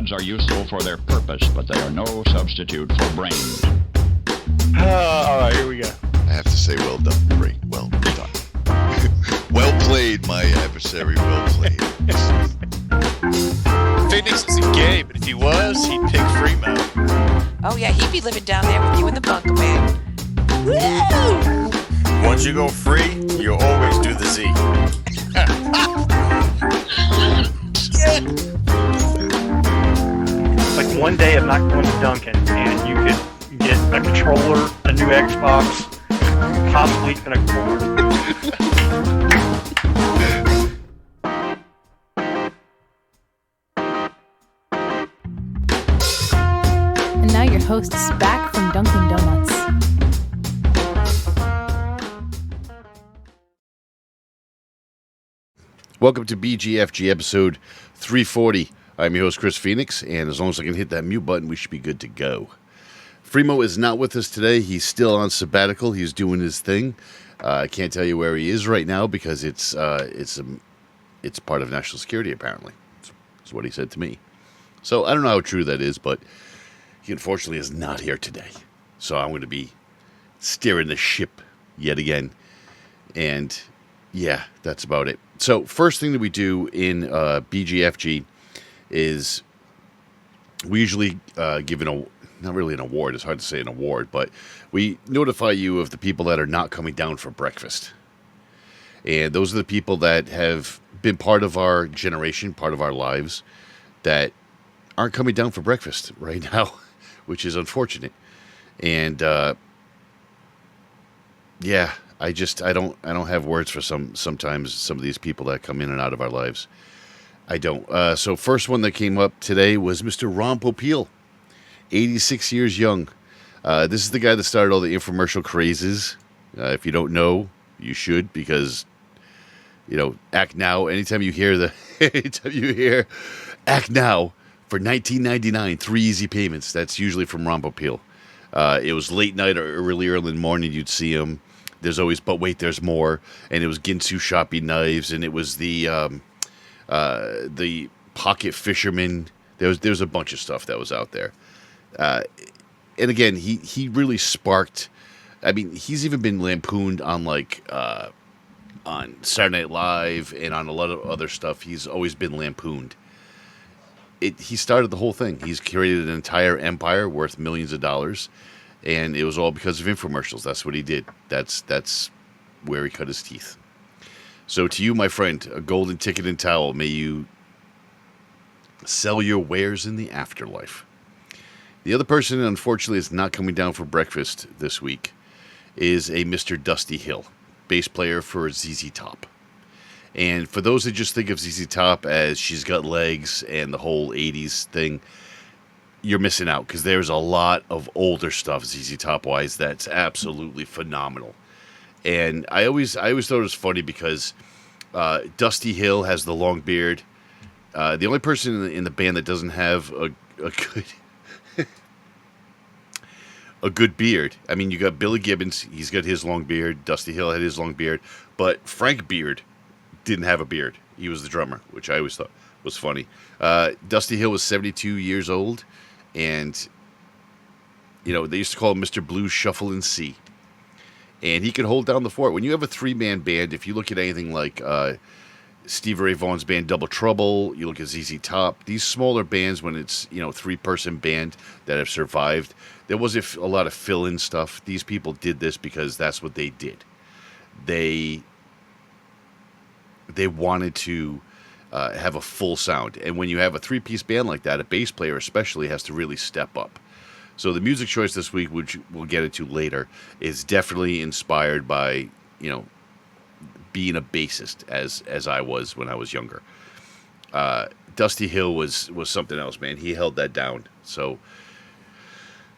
Words are useful for their purpose, but they are no substitute for brains. All right, here we go. I have to say, well done, Ray. Well done. Well played, my adversary. Well played. Phoenix isn't gay, but if he was, he'd pick Freemo. Oh yeah, he'd be living down there with you in the bunker, man. Woo! Once you go free, you always do the Z. Like one day I'm not going to Duncan, and you could get a controller, a new Xbox, possibly even a cord. And now your host is back from Dunkin' Donuts. Welcome to BGFG episode 340. I'm your host, Chris Phoenix, and as long as I can hit that mute button, we should be good to go. Freemo is not with us today. He's still on sabbatical. He's doing his thing. I can't tell you where he is right now because it's part of national security, apparently. That's what he said to me. So I don't know how true that is, but he unfortunately is not here today. So I'm going to be steering the ship yet again. And yeah, that's about it. So first thing that we do in BGFG is we usually give not really an award, it's hard to say an award, but we notify you of the people that are not coming down for breakfast. And those are the people that have been part of our generation, part of our lives, that aren't coming down for breakfast right now, which is unfortunate. And yeah, I don't have words for sometimes some of these people that come in and out of our lives. I don't. So first one that came up today was Mr. Ron Pople, 86 years young. This is the guy that started all the infomercial crazes. If you don't know, you should, because Act Now. Anytime you hear Act Now for $19.99, 3 easy payments, that's usually from Ron Pople. It was late night or early in the morning. You'd see him. There's always, but wait, there's more. And it was Ginsu shopping knives, and it was the pocket fisherman. There was a bunch of stuff that was out there. And again, he really sparked. I mean, he's even been lampooned on on Saturday Night Live and on a lot of other stuff. He's always been lampooned. He started the whole thing. He's created an entire empire worth millions of dollars. And it was all because of infomercials. That's what he did. That's where he cut his teeth. So to you, my friend, a golden ticket and towel. May you sell your wares in the afterlife. The other person, unfortunately, is not coming down for breakfast this week is a Mr. Dusty Hill, bass player for ZZ Top. And for those that just think of ZZ Top as she's got legs and the whole 80s thing, you're missing out, because there's a lot of older stuff ZZ Top wise that's absolutely phenomenal. And I always thought it was funny because Dusty Hill has the long beard. The only person in the band that doesn't have a good beard. I mean, you got Billy Gibbons, he's got his long beard. Dusty Hill had his long beard, but Frank Beard didn't have a beard. He was the drummer, which I always thought was funny. Dusty Hill was 72 years old. And, they used to call him Mr. Blues Shuffle and C. And he could hold down the fort. When you have a 3-man band, if you look at anything like Stevie Ray Vaughan's band Double Trouble, you look at ZZ Top, these smaller bands, when it's, 3-person band that have survived, there was a lot of fill-in stuff. These people did this because that's what they did. They wanted to have a full sound. And when you have a 3-piece band like that, a bass player especially has to really step up. So the music choice this week, which we'll get into later, is definitely inspired by, being a bassist as I was when I was younger. Dusty Hill was something else, man. He held that down. So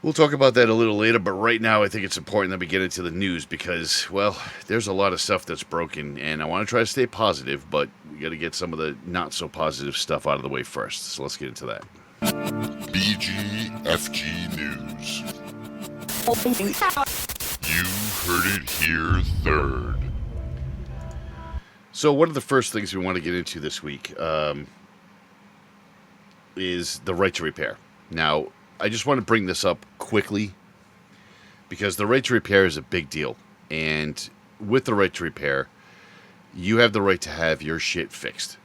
we'll talk about that a little later, but right now I think it's important that we get into the news because, well, there's a lot of stuff that's broken, and I want to try to stay positive, but we got to get some of the not-so-positive stuff out of the way first. So let's get into that. BGFG News. You heard it here third. So one of the first things we want to get into this week, is the right to repair. Now, I just want to bring this up quickly because the right to repair is a big deal. And with the right to repair, you have the right to have your shit fixed.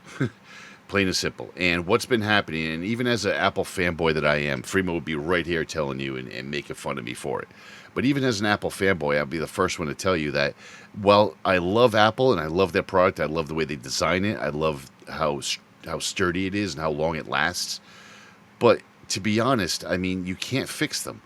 Plain and simple. And what's been happening, and even as an Apple fanboy that I am, Freeman would be right here telling you and making fun of me for it. But even as an Apple fanboy, I'll be the first one to tell you that, well, I love Apple and I love their product. I love the way they design it. I love how sturdy it is and how long it lasts. But to be honest, I mean, you can't fix them.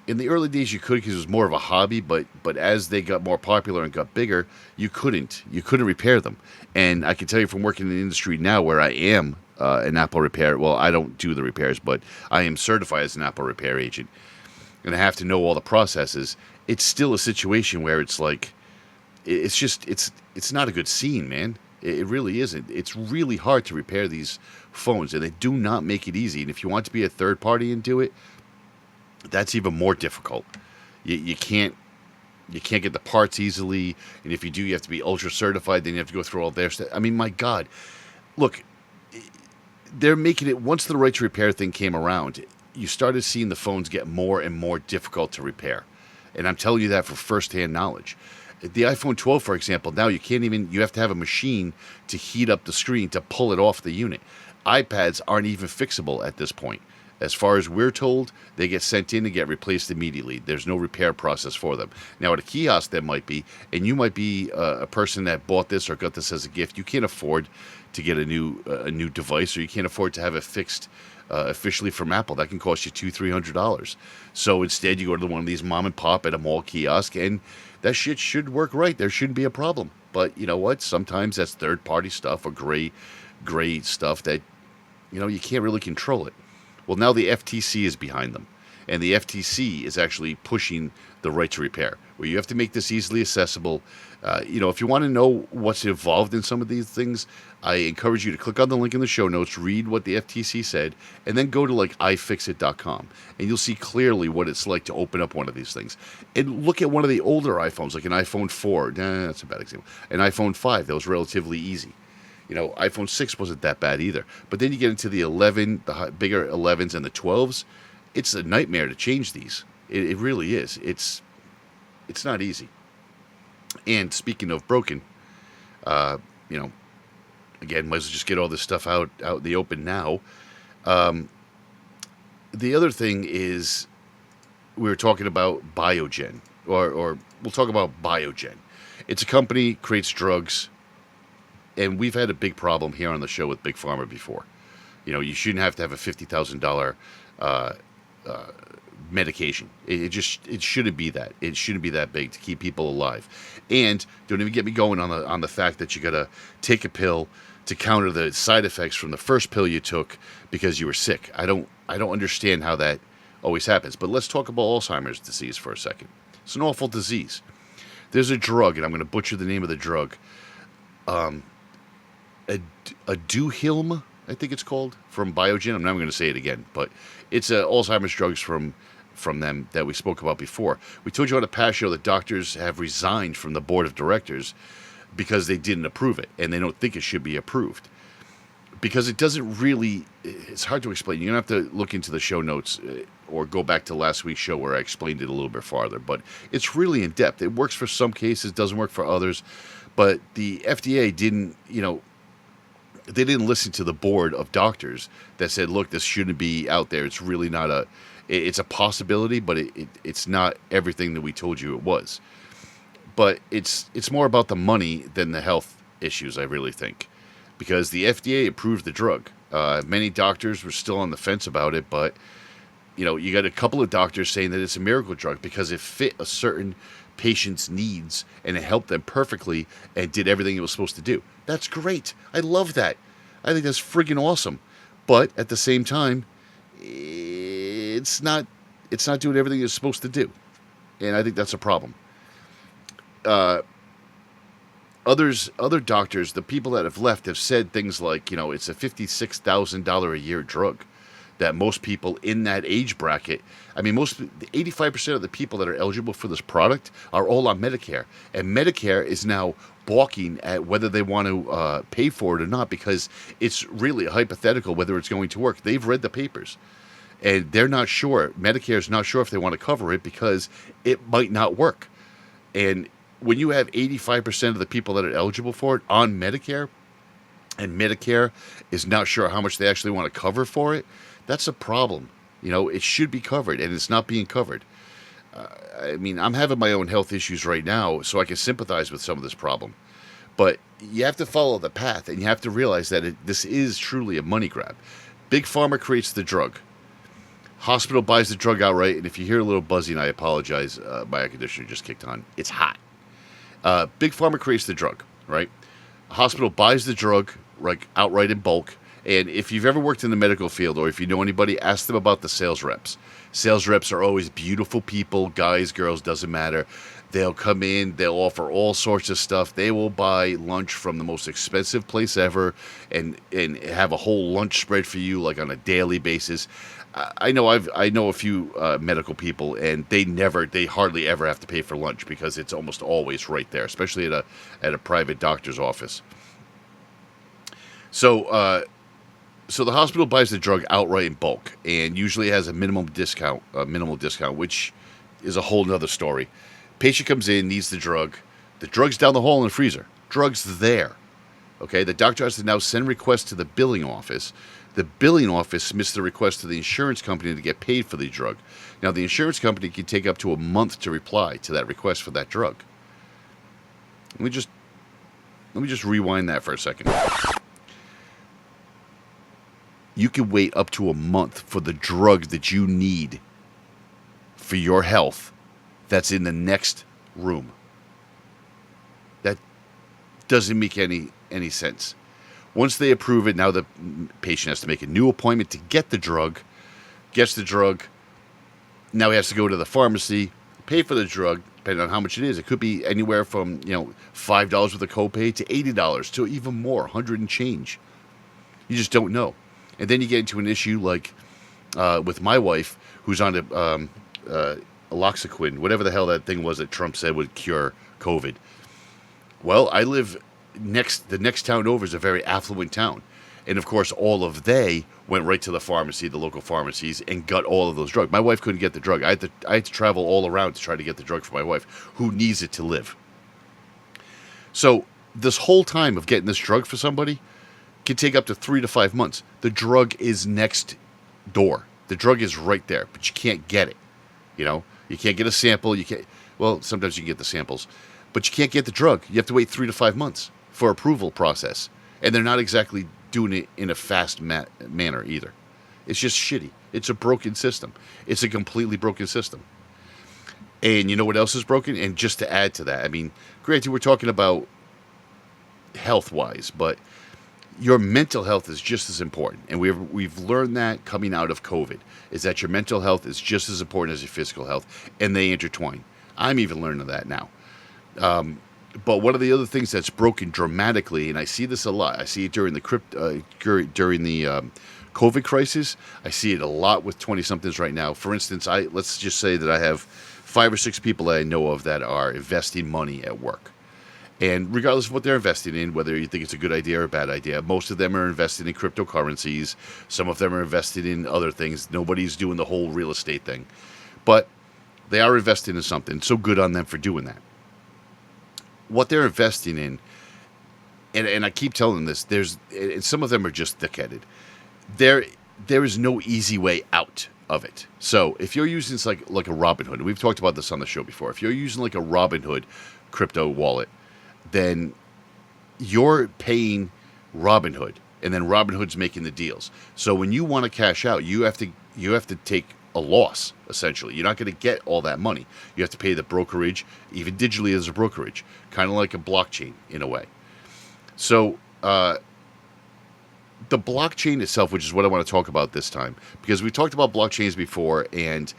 In the early days, you could because it was more of a hobby, but as they got more popular and got bigger, you couldn't repair them. And I can tell you from working in the industry now, where I am an Apple repair. Well, I don't do the repairs, but I am certified as an Apple repair agent, and I have to know all the processes. It's still a situation where it's like, it's not a good scene, man. It really isn't. It's really hard to repair these phones, and they do not make it easy. And if you want to be a third party and do it, that's even more difficult. You can't get the parts easily, and if you do, you have to be ultra certified. Then you have to go through all their stuff. I mean, my God, look, they're making it. Once the right to repair thing came around, you started seeing the phones get more and more difficult to repair, and I'm telling you that for firsthand knowledge. The iPhone 12, for example, now you have to have a machine to heat up the screen to pull it off the unit. iPads aren't even fixable at this point. As far as we're told, they get sent in and get replaced immediately. There's no repair process for them. Now, at a kiosk, there might be, and you might be a person that bought this or got this as a gift. You can't afford to get a new device, or you can't afford to have it fixed officially from Apple. That can cost you $200-$300. So instead, you go to one of these mom and pop at a mall kiosk, and that shit should work right. There shouldn't be a problem. But you know what? Sometimes that's third-party stuff or gray stuff that you can't really control it. Well, now the FTC is behind them, and the FTC is actually pushing the right to repair, where you have to make this easily accessible. If you want to know what's involved in some of these things, I encourage you to click on the link in the show notes, read what the FTC said, and then go to ifixit.com, and you'll see clearly what it's like to open up one of these things. And look at one of the older iPhones, like an iPhone 4. That's a bad example. An iPhone 5, that was relatively easy. iPhone 6 wasn't that bad either. But then you get into the 11, the bigger 11s and the 12s. It's a nightmare to change these. It really is. It's not easy. And speaking of broken, again, might as well just get all this stuff out in the open now. The other thing is, we were talking about Biogen, or we'll talk about Biogen. It's a company, creates drugs. And we've had a big problem here on the show with Big Pharma before. You shouldn't have to have a $50,000 medication. It shouldn't be that. It shouldn't be that big to keep people alive. And don't even get me going on the fact that you got to take a pill to counter the side effects from the first pill you took because you were sick. I don't understand how that always happens. But let's talk about Alzheimer's disease for a second. It's an awful disease. There's a drug, and I'm going to butcher the name of the drug. Aduhelm, I think it's called, from Biogen. I'm not going to say it again, but it's Alzheimer's drugs from them that we spoke about before. We told you on a past show that doctors have resigned from the board of directors because they didn't approve it, and they don't think it should be approved. Because it doesn't really, it's hard to explain. You're going to have to look into the show notes or go back to last week's show where I explained it a little bit farther, but it's really in depth. It works for some cases, doesn't work for others, but the FDA didn't, they didn't listen to the board of doctors that said, look, this shouldn't be out there. It's really not it's a possibility, but it's not everything that we told you it was. But it's more about the money than the health issues, I really think, because the FDA approved the drug. Many doctors were still on the fence about it, but you got a couple of doctors saying that it's a miracle drug because it fit a certain patient's needs and it helped them perfectly and did everything it was supposed to do. That's great. I love that. I think that's friggin' awesome. But at the same time, it's not doing everything it's supposed to do. And I think that's a problem. Other doctors, the people that have left, have said things like, it's a $56,000 a year drug. that most people in that age bracket, I mean, 85% of the people that are eligible for this product are all on Medicare. And Medicare is now balking at whether they want to pay for it or not, because it's really a hypothetical whether it's going to work. They've read the papers, and they're not sure. Medicare is not sure if they want to cover it because it might not work. And when you have 85% of the people that are eligible for it on Medicare, and Medicare is not sure how much they actually want to cover for it, that's a problem. You know, it should be covered, and it's not being covered. I mean, I'm having my own health issues right now, so I can sympathize with some of this problem. But you have to follow the path, and you have to realize that this is truly a money grab. Big Pharma creates the drug. Hospital buys the drug outright, and if you hear a little buzzing, I apologize. My air conditioner just kicked on. It's hot. Big Pharma creates the drug, right? Hospital buys the drug outright in bulk. And if you've ever worked in the medical field, or if you know anybody, ask them about the sales reps. Sales reps are always beautiful people, guys, girls, doesn't matter. They'll come in, they'll offer all sorts of stuff. They will buy lunch from the most expensive place ever and have a whole lunch spread for you, like on a daily basis. I know a few medical people, and they hardly ever have to pay for lunch because it's almost always right there, especially at a private doctor's office. So the hospital buys the drug outright in bulk, and usually has a minimal discount, which is a whole nother story. Patient comes in, needs the drug. The drug's down the hall in the freezer. Drug's there. Okay, the doctor has to now send requests to the billing office. The billing office submits the request to the insurance company to get paid for the drug. Now, the insurance company can take up to a month to reply to that request for that drug. Let me just rewind that for a second. You can wait up to a month for the drug that you need for your health that's in the next room. That doesn't make any sense. Once they approve it, now the patient has to make a new appointment to get the drug, gets the drug. Now he has to go to the pharmacy, pay for the drug, depending on how much it is. It could be anywhere from, $5 with a copay to $80 to even more, 100 and change. You just don't know. And then you get into an issue like with my wife, who's on aloxaquin, whatever the hell that thing was that Trump said would cure COVID. Well, I live the next town over is a very affluent town. And of course, all of they went right to the pharmacy, the local pharmacies, and got all of those drugs. My wife couldn't get the drug. I had to travel all around to try to get the drug for my wife, who needs it to live. So this whole time of getting this drug for somebody can take up to 3 to 5 months. The drug is next door. The drug is right there, but you can't get it. You can't get a sample. Sometimes you can get the samples, but you can't get the drug. You have to wait 3 to 5 months for approval process. And they're not exactly doing it in a fast manner either. It's just shitty. It's a broken system. It's a completely broken system. And you know what else is broken? And just to add to that, I mean, granted, we're talking about health-wise, but your mental health is just as important. And we've learned that coming out of COVID, is that your mental health is just as important as your physical health, and they intertwine. I'm even learning that now. But one of the other things that's broken dramatically, and I see this a lot, I see it during the COVID crisis. I see it a lot with 20-somethings right now. For instance, let's just say that I have 5 or 6 people that I know of that are investing money at work. And regardless of what they're investing in, whether you think it's a good idea or a bad idea, most of them are invested in cryptocurrencies. Some of them are invested in other things. Nobody's doing the whole real estate thing. But they are investing in something. So good on them for doing that. What they're investing in, and I keep telling them this, and some of them are just thick-headed. There is no easy way out of it. So if you're using like a Robinhood, and we've talked about this on the show before, if you're using like a Robinhood crypto wallet, then you're paying Robinhood, and then Robinhood's making the deals. So when you want to cash out, you have to take a loss, essentially. You're not going to get all that money. You have to pay the brokerage, even digitally as a brokerage, kind of like a blockchain in a way. So the blockchain itself, which is what I want to talk about this time, because we talked about blockchains before, and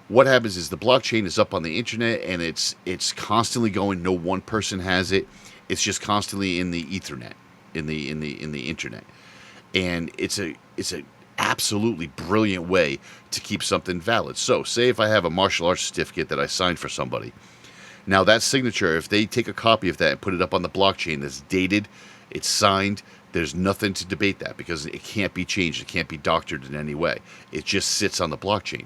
what happens is the blockchain is up on the internet, and it's constantly going. No one person has it. It's just constantly in the Ethernet, in the internet, and it's a absolutely brilliant way to keep something valid. So, say if I have a martial arts certificate that I signed for somebody. Now, that signature, if they take a copy of that and put it up on the blockchain that's dated, it's signed, there's nothing to debate that because it can't be changed. It can't be doctored in any way. It just sits on the blockchain.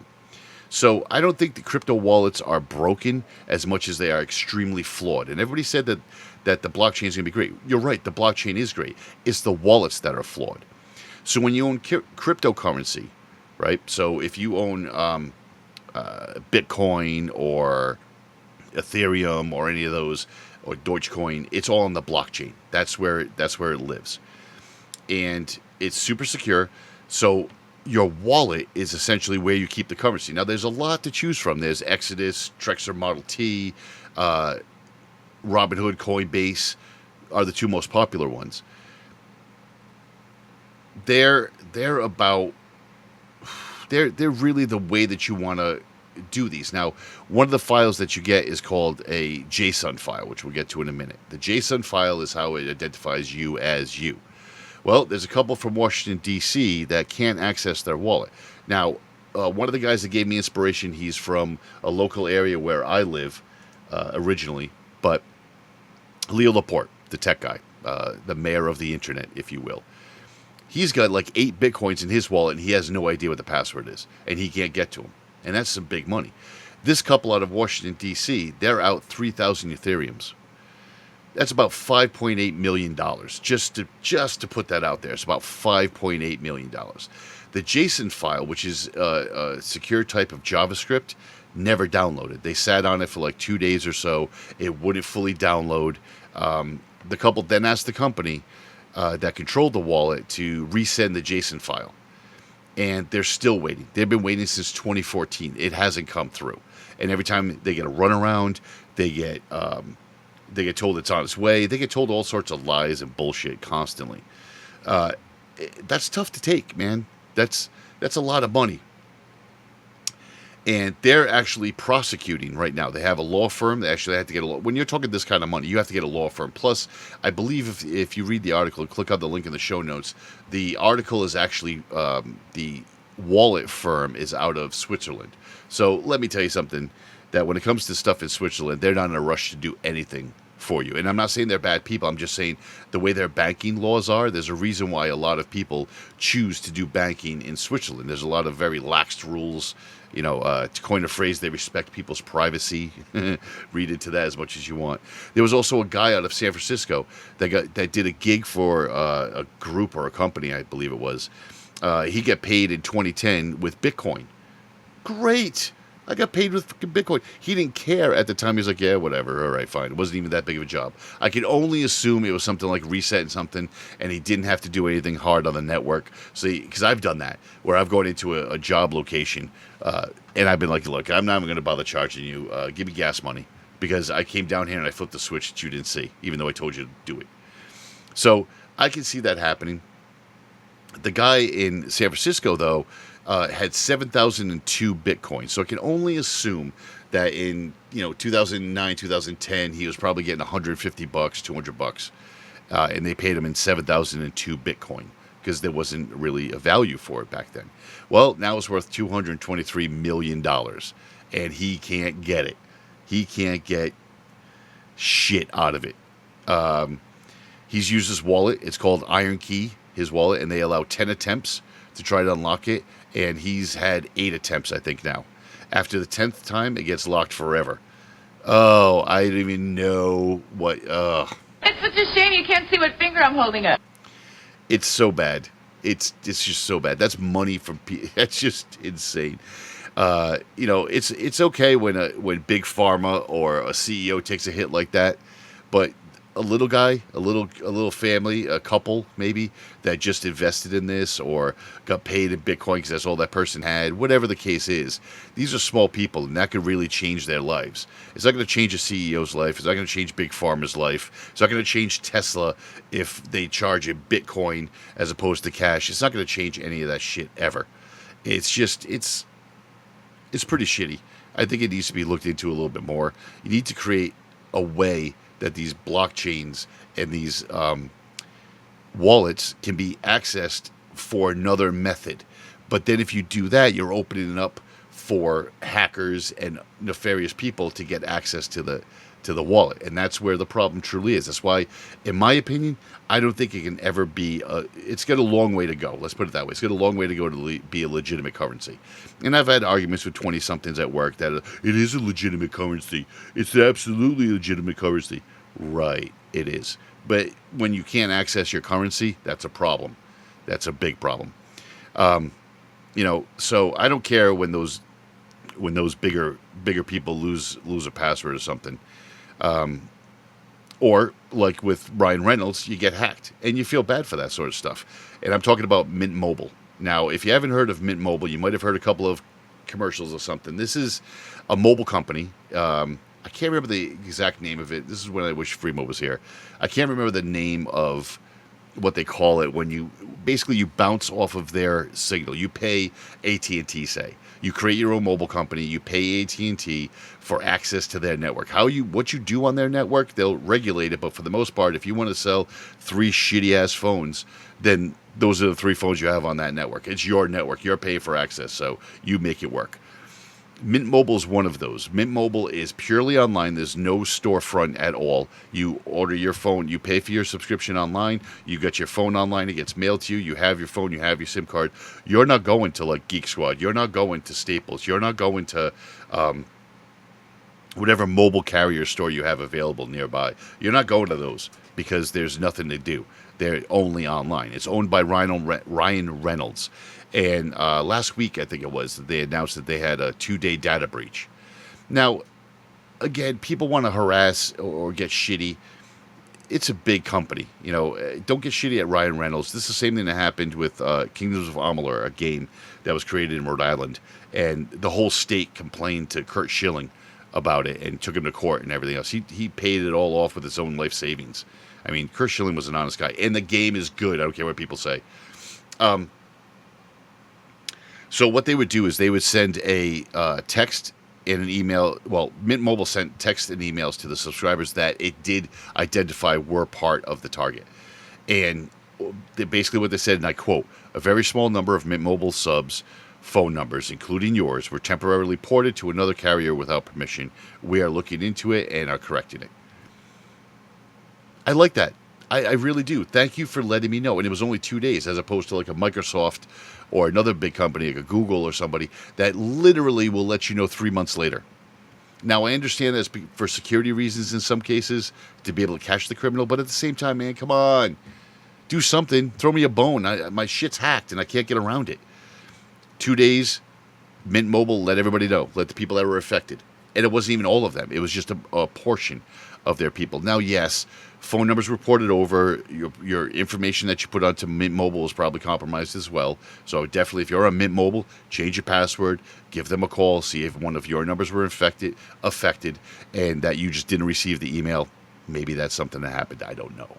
So I don't think the crypto wallets are broken as much as they are extremely flawed. And everybody said that the blockchain is going to be great. You're right, the blockchain is great. It's the wallets that are flawed. So when you own cryptocurrency, right? So if you own Bitcoin or Ethereum or any of those, or Dogecoin, it's all on the blockchain. That's where it lives. And it's super secure. So your wallet is essentially where you keep the currency. Now, there's a lot to choose from. There's Exodus, Trexor Model T, Robinhood, Coinbase are the two most popular ones. They're really the way that you want to do these. Now, one of the files that you get is called a JSON file, which we'll get to in a minute. The JSON file is how it identifies you as you. Well, there's a couple from Washington, D.C. that can't access their wallet. Now, one of the guys that gave me inspiration, he's from a local area where I live originally, but Leo Laporte, the tech guy, the mayor of the internet, if you will. He's got like 8 Bitcoins in his wallet, and he has no idea what the password is, and he can't get to them. And that's some big money. This couple out of Washington, D.C., they're out 3,000 Ethereums. That's about $5.8 million. Just to put that out there, it's about $5.8 million. The JSON file, which is a secure type of JavaScript, never downloaded. They sat on it for like 2 days or so. It wouldn't fully download. The couple then asked the company that controlled the wallet to resend the JSON file. And they're still waiting. They've been waiting since 2014. It hasn't come through. And every time they get a runaround, they get told it's on its way. They get told all sorts of lies and bullshit constantly. That's tough to take, man. That's a lot of money. And they're actually prosecuting right now. They have a law firm. They actually have to get a law. When you're talking this kind of money, you have to get a law firm. Plus, I believe if you read the article, click on the link in the show notes, the article is actually, the wallet firm is out of Switzerland. So let me tell you something, that when it comes to stuff in Switzerland, they're not in a rush to do anything for you. And I'm not saying they're bad people. I'm just saying the way their banking laws are, there's a reason why a lot of people choose to do banking in Switzerland. There's a lot of very lax rules. You know, to coin a phrase, they respect people's privacy. Read into that as much as you want. There was also a guy out of San Francisco that did a gig for a group or a company, I believe it was. He got paid in 2010 with Bitcoin. Great. I got paid with Bitcoin. He didn't care at the time. He was like, yeah, whatever. All right, fine. It wasn't even that big of a job. I could only assume it was something like resetting something, and he didn't have to do anything hard on the network. So, because I've done that, where I've gone into a job location, and I've been like, look, I'm not even going to bother charging you. Give me gas money, because I came down here and I flipped the switch that you didn't see, even though I told you to do it. So I can see that happening. The guy in San Francisco, though, had 7,002 Bitcoin. So I can only assume that in 2009, 2010, he was probably getting $150, $200, and they paid him in 7,002 Bitcoin because there wasn't really a value for it back then. Well, now it's worth $223 million, and he can't get it. He can't get shit out of it. He's used his wallet. It's called Iron Key, his wallet, and they allow 10 attempts to try to unlock it. And he's had 8 attempts, I think, now. After the 10th time, it gets locked forever. Oh, I don't even know what... It's such a shame you can't see what finger I'm holding up. It's so bad. It's just so bad. That's money from people. That's just insane. It's okay when Big Pharma or a CEO takes a hit like that, but a little guy, a little family, a couple maybe that just invested in this or got paid in Bitcoin because that's all that person had, whatever the case is, these are small people and that could really change their lives. It's not going to change a CEO's life. It's not going to change Big Pharma's life. It's not going to change Tesla if they charge a Bitcoin as opposed to cash. It's not going to change any of that shit ever. It's just, it's pretty shitty. I think it needs to be looked into a little bit more. You need to create a way that these blockchains and these wallets can be accessed for another method. But then if you do that, you're opening it up for hackers and nefarious people to get access to the wallet, and that's where the problem truly is. That's why, in my opinion, I don't think it can ever be. It's got a long way to go. Let's put it that way. It's got a long way to go to be a legitimate currency. And I've had arguments with 20-somethings at work that it is a legitimate currency. It's absolutely a legitimate currency. Right, it is. But when you can't access your currency, that's a problem. That's a big problem. So I don't care when those bigger people lose a password or something. Or like with Ryan Reynolds, you get hacked and you feel bad for that sort of stuff. And I'm talking about Mint Mobile. Now, if you haven't heard of Mint Mobile, you might have heard a couple of commercials or something. This is a mobile company. I can't remember the exact name of it. This is when I wish Freemo was here. I can't remember the name of what they call it when you bounce off of their signal. You pay AT&T, say. You create your own mobile company. You pay AT&T for access to their network. What you do on their network, they'll regulate it. But for the most part, if you want to sell 3 shitty-ass phones, then those are the 3 phones you have on that network. It's your network. You're paying for access, so you make it work. Mint Mobile is one of those. Mint Mobile is purely online. There's no storefront at all. You order your phone. You pay for your subscription online. You get your phone online. It gets mailed to you. You have your phone. You have your SIM card. You're not going to like Geek Squad. You're not going to Staples. You're not going to whatever mobile carrier store you have available nearby. You're not going to those because there's nothing to do. They're only online. It's owned by Ryan Reynolds. And last week, I think it was, they announced that they had a 2-day data breach. Now, again, people want to harass or get shitty. It's a big company. Don't get shitty at Ryan Reynolds. This is the same thing that happened with Kingdoms of Amalur, a game that was created in Rhode Island. And the whole state complained to Kurt Schilling about it and took him to court and everything else. He paid it all off with his own life savings. I mean, Kurt Schilling was an honest guy. And the game is good. I don't care what people say. So what they would do is they would send a text and an email. Well, Mint Mobile sent text and emails to the subscribers that it did identify were part of the target. And basically what they said, and I quote, "A very small number of Mint Mobile subs' phone numbers, including yours, were temporarily ported to another carrier without permission. We are looking into it and are correcting it." I like that. I really do. Thank you for letting me know. And it was only 2 days as opposed to like a Microsoft or another big company like a Google or somebody that literally will let you know 3 months later. Now, I understand that's for security reasons in some cases to be able to catch the criminal. But at the same time, man, come on. Do something. Throw me a bone. My shit's hacked and I can't get around it. 2 days, Mint Mobile let everybody know. Let the people that were affected. And it wasn't even all of them. It was just a portion of their people. Now, yes, phone numbers were ported over. Your information that you put onto Mint Mobile is probably compromised as well. So definitely, if you're on Mint Mobile, change your password, give them a call, see if one of your numbers were affected, and that you just didn't receive the email. Maybe that's something that happened. I don't know.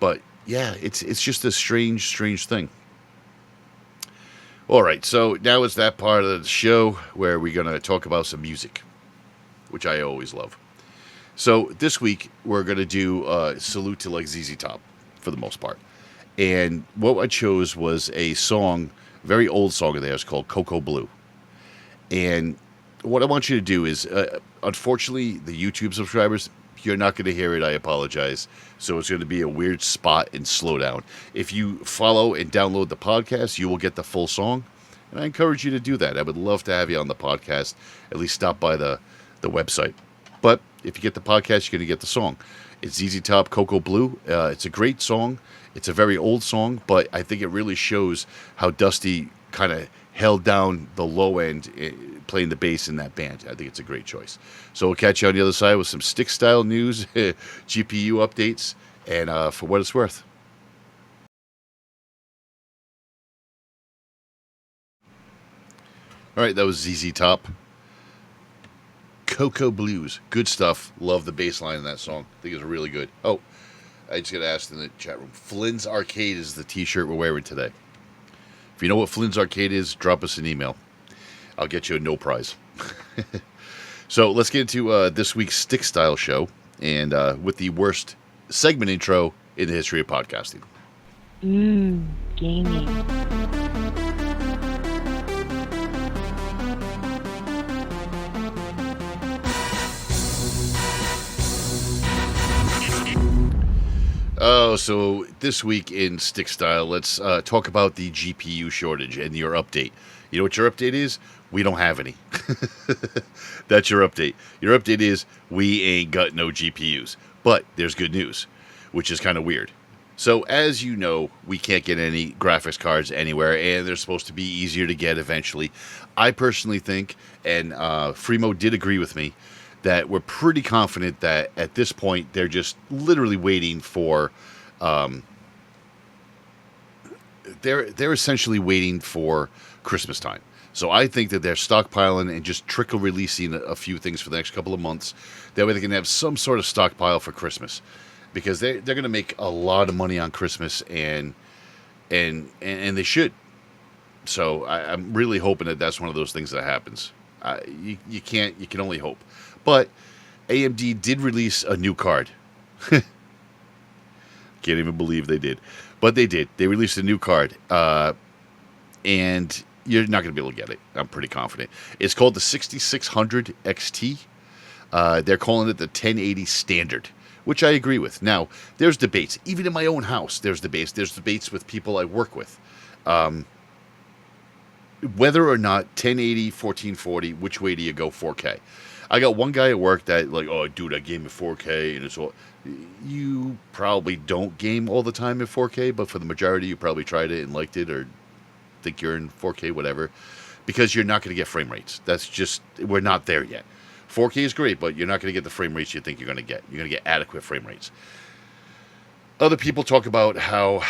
But yeah, it's just a strange thing. All right, so now it's that part of the show where we're going to talk about some music, which I always love. So this week, we're going to do a salute to like ZZ Top, for the most part. And what I chose was a song, very old song of theirs called Cocoa Blue. And what I want you to do is, unfortunately, the YouTube subscribers, you're not going to hear it. I apologize. So it's going to be a weird spot and slow down. If you follow and download the podcast, you will get the full song. And I encourage you to do that. I would love to have you on the podcast. At least stop by the website. But if you get the podcast, you're going to get the song. It's ZZ Top, Cocoa Blue. It's a great song. It's a very old song, but I think it really shows how Dusty kind of held down the low end playing the bass in that band. I think it's a great choice. So we'll catch you on the other side with some stick-style news, GPU updates, and for what it's worth. All right, that was ZZ Top. Cocoa Blues. Good stuff. Love the bass line in that song. I think it's really good. Oh, I just got asked in the chat room. Flynn's Arcade is the t-shirt we're wearing today. If you know what Flynn's Arcade is, drop us an email. I'll get you a no prize. So let's get into this week's Stick Style show, and with the worst segment intro in the history of podcasting. Gaming. Oh, so this week in Stick Style, let's talk about the GPU shortage and your update. You know what your update is? We don't have any. That's your update. Your update is we ain't got no GPUs. But there's good news, which is kind of weird. So as you know, we can't get any graphics cards anywhere, and they're supposed to be easier to get eventually. I personally think, and Freemo did agree with me, that we're pretty confident that at this point they're just literally waiting for, they're essentially waiting for Christmas time. So I think that they're stockpiling and just trickle releasing a few things for the next couple of months. That way they can have some sort of stockpile for Christmas, because they're going to make a lot of money on Christmas, and they should. So I'm really hoping that that's one of those things that happens. You can only hope. But AMD did release a new card. Can't even believe they did. But they did. They released a new card. And you're not going to be able to get it. I'm pretty confident. It's called the 6600 XT. They're calling it the 1080 Standard, which I agree with. Now, there's debates. Even in my own house, there's debates. There's debates with people I work with. Whether or not 1080, 1440, which way do you go 4K? I got one guy at work that like, oh, dude, I game in 4K, and it's all. You probably don't game all the time in 4K, but for the majority, you probably tried it and liked it, or think you're in 4K, whatever, because you're not going to get frame rates. That's just, we're not there yet. 4K is great, but you're not going to get the frame rates you think you're going to get. You're going to get adequate frame rates. Other people talk about how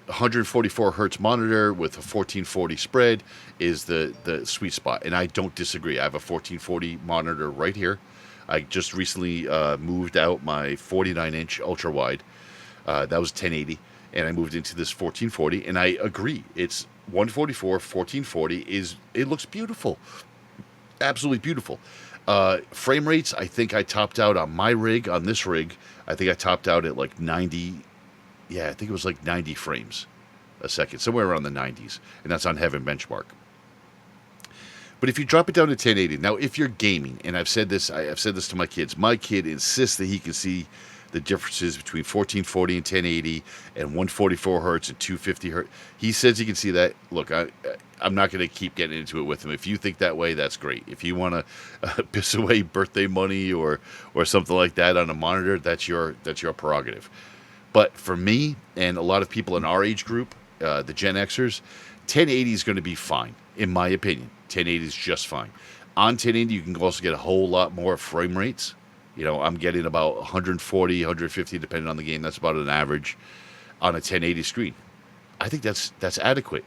144 hertz monitor with a 1440 spread is the sweet spot, and I don't disagree. I have a 1440 monitor right here. I just recently moved out my 49-inch ultra wide. That was 1080, and I moved into this 1440, and I agree. It's 144, 1440 it looks beautiful, absolutely beautiful. Frame rates, I think I topped out on my rig, on this rig. I think I topped out at like 90. Yeah, I think it was like 90 frames a second, somewhere around the 90s, and that's on Heaven Benchmark. But if you drop it down to 1080, now if you're gaming, and I've said this to my kids. My kid insists that he can see the differences between 1440 and 1080 and 144 hertz and 250 hertz. He says he can see that. Look, I'm not going to keep getting into it with him. If you think that way, that's great. If you want to piss away birthday money or something like that on a monitor, that's your prerogative. But for me and a lot of people in our age group, the Gen Xers, 1080 is going to be fine, in my opinion. 1080 is just fine. On 1080, you can also get a whole lot more frame rates. You know, I'm getting about 140, 150, depending on the game. That's about an average on a 1080 screen. I think that's adequate.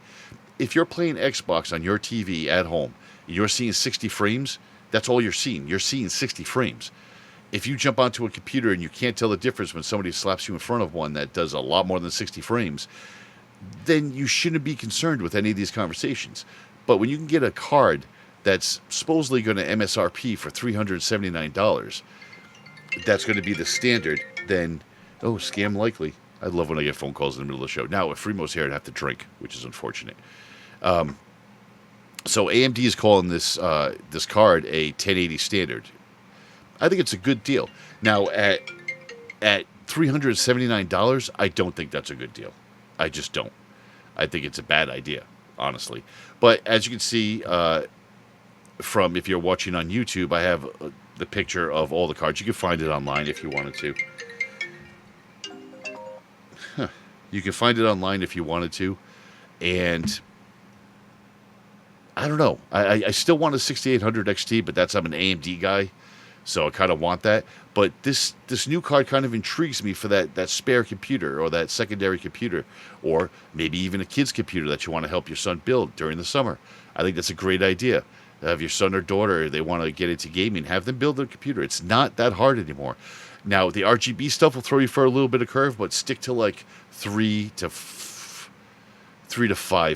If you're playing Xbox on your TV at home, and you're seeing 60 frames, that's all you're seeing. You're seeing 60 frames. If you jump onto a computer and you can't tell the difference when somebody slaps you in front of one that does a lot more than 60 frames, then you shouldn't be concerned with any of these conversations. But when you can get a card that's supposedly going to MSRP for $379, that's going to be the standard, then, scam likely. I love when I get phone calls in the middle of the show. Now, if Fremo's here, I'd have to drink, which is unfortunate. So AMD is calling this card a 1080 standard. I think it's a good deal. Now, at $379, I don't think that's a good deal. I just don't. I think it's a bad idea, honestly. But as you can see from, if you're watching on YouTube, I have the picture of all the cards. You can find it online if you wanted to. You can find it online if you wanted to. And I don't know. I still want a 6800 XT, but I'm an AMD guy. So I kind of want that. But this new card kind of intrigues me for that spare computer or that secondary computer, or maybe even a kid's computer that you want to help your son build during the summer. I think that's a great idea. Have your son or daughter, they want to get into gaming, have them build their computer. It's not that hard anymore. Now, the RGB stuff will throw you for a little bit of curve, but stick to like 3 to 5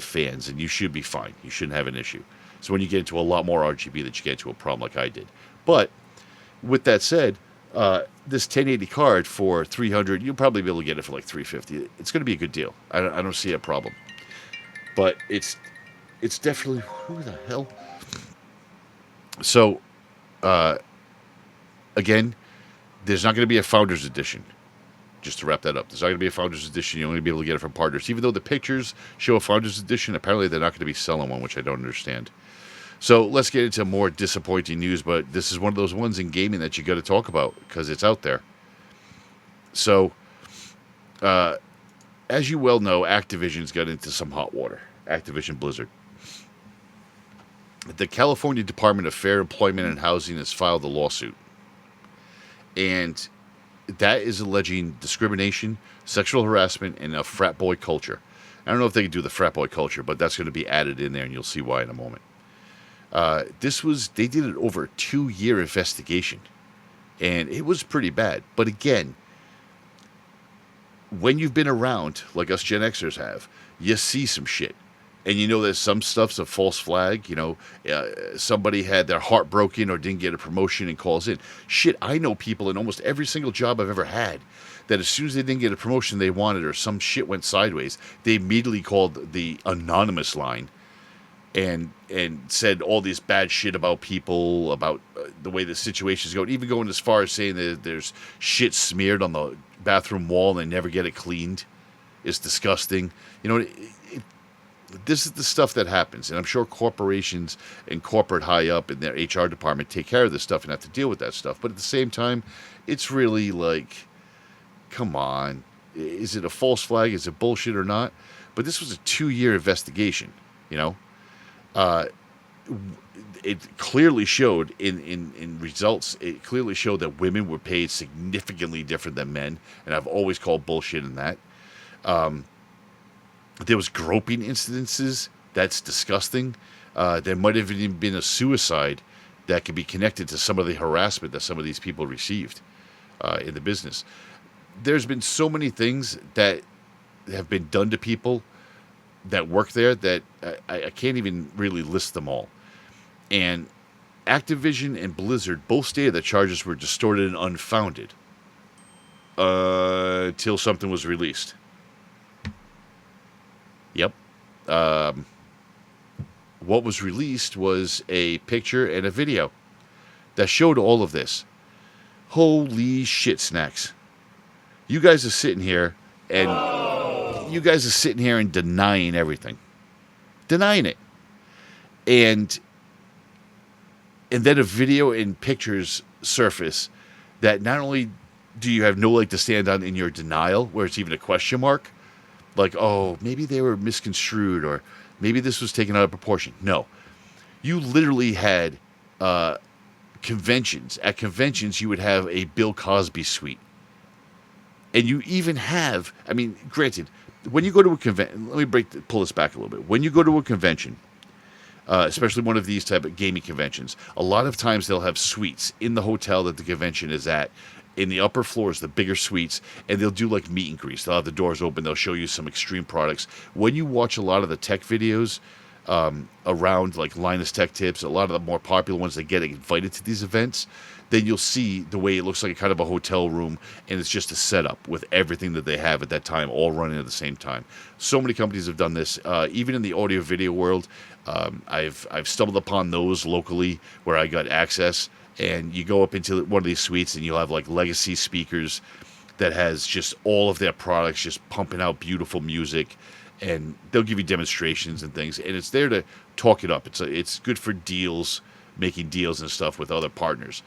fans, and you should be fine. You shouldn't have an issue. So when you get into a lot more RGB, that you get into a problem like I did. But with that said, this 1080 card for $300, you'll probably be able to get it for like $350. It's going to be a good deal. I don't see a problem. But it's definitely, who the hell? So, again, there's not going to be a Founders Edition. Just to wrap that up, there's not going to be a Founders Edition. You're only going to be able to get it from partners. Even though the pictures show a Founders Edition, apparently they're not going to be selling one, which I don't understand. So let's get into more disappointing news, but this is one of those ones in gaming that you got to talk about because it's out there. So, as you well know, Activision's got into some hot water. Activision Blizzard. The California Department of Fair Employment and Housing has filed a lawsuit. And that is alleging discrimination, sexual harassment, and a frat boy culture. I don't know if they can do the frat boy culture, but that's going to be added in there, and you'll see why in a moment. They did it over a 2-year investigation, and it was pretty bad. But again, when you've been around, like us Gen Xers have, you see some shit. And you know that some stuff's a false flag. Somebody had their heart broken or didn't get a promotion and calls in. Shit, I know people in almost every single job I've ever had that as soon as they didn't get a promotion they wanted or some shit went sideways, they immediately called the anonymous line and said all this bad shit about people, about the way the situation's going, even going as far as saying that there's shit smeared on the bathroom wall and they never get it cleaned. It's disgusting. This is the stuff that happens, and I'm sure corporations and corporate high up in their HR department take care of this stuff and have to deal with that stuff. But at the same time, it's really like, come on. Is it a false flag? Is it bullshit or not? But this was a 2-year investigation, It clearly showed in results, it clearly showed that women were paid significantly different than men, and I've always called bullshit in that. There was groping incidences. That's disgusting. There might have even been a suicide that could be connected to some of the harassment that some of these people received in the business. There's been so many things that have been done to people that work there that I can't even really list them all. And Activision and Blizzard both stated that charges were distorted and unfounded till something was released. Yep. What was released was a picture and a video that showed all of this. Holy shit snacks. You guys are sitting here and denying everything. Denying it. And then a video and pictures surface that not only do you have no leg to stand on in your denial, where it's even a question mark, like, oh, maybe they were misconstrued or maybe this was taken out of proportion. No. You literally had conventions. At conventions, you would have a Bill Cosby suite. And you even have, granted, when you go to a convention, let me pull this back a little bit. When you go to a convention, especially one of these type of gaming conventions, a lot of times they'll have suites in the hotel that the convention is at. In the upper floors, the bigger suites, and they'll do like meet and greets. They'll have the doors open. They'll show you some extreme products. When you watch a lot of the tech videos around, like Linus Tech Tips, a lot of the more popular ones that get invited to these events, then you'll see the way it looks like kind of a hotel room, and it's just a setup with everything that they have at that time, all running at the same time. So many companies have done this. Even in the audio-video world, I've stumbled upon those locally where I got access. And you go up into one of these suites and you'll have like legacy speakers that has just all of their products just pumping out beautiful music, and they'll give you demonstrations and things, and it's there to talk it up. It's good for deals, making deals and stuff with other partners.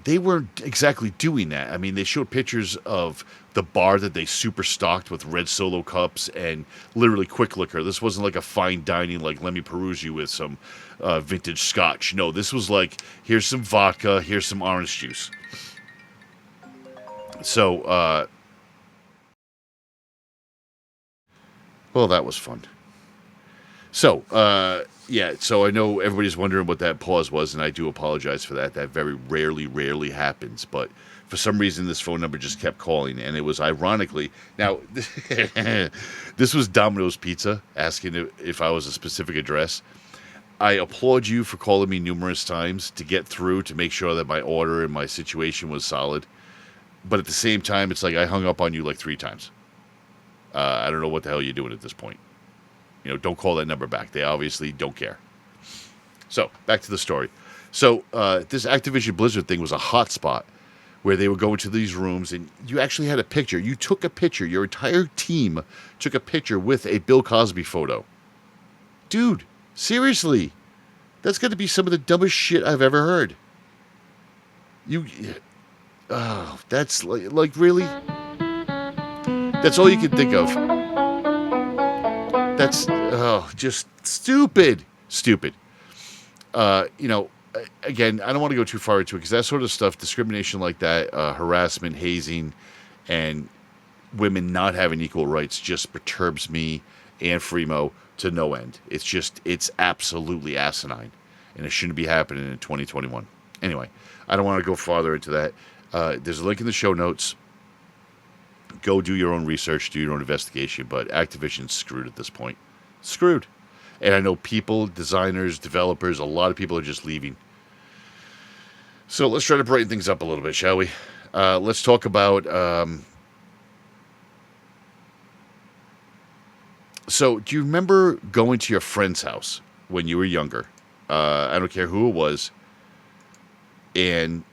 They weren't exactly doing that. They showed pictures of the bar that they super stocked with red Solo cups and literally quick liquor. This wasn't like a fine dining, like let me peruse you with some vintage scotch. No, this was like, here's some vodka, here's some orange juice. So, well, that was fun. So, so I know everybody's wondering what that pause was, and I do apologize for that. That very rarely happens, but for some reason this phone number just kept calling, and it was ironically, now, this was Domino's Pizza asking if I was a specific address. I applaud you for calling me numerous times to get through, to make sure that my order and my situation was solid, but at the same time, it's like I hung up on you like 3 times. I don't know what the hell you're doing at this point. Don't call that number back. They obviously don't care. So, back to the story. So, this Activision Blizzard thing was a hot spot where they would go into these rooms and you actually had a picture. You took a picture. Your entire team took a picture with a Bill Cosby photo. Dude, seriously. That's got to be some of the dumbest shit I've ever heard. That's like really? That's all you can think of. That's, just stupid. Stupid. Again, I don't want to go too far into it because that sort of stuff, discrimination like that, harassment, hazing, and women not having equal rights just perturbs me and Freemo to no end. It's absolutely asinine, and it shouldn't be happening in 2021. Anyway, I don't want to go farther into that. There's a link in the show notes. Go do your own research, do your own investigation, but Activision's screwed at this point. Screwed. And I know people, designers, developers, a lot of people are just leaving. So let's try to brighten things up a little bit, shall we? Let's talk about... So, do you remember going to your friend's house when you were younger? I don't care who it was. And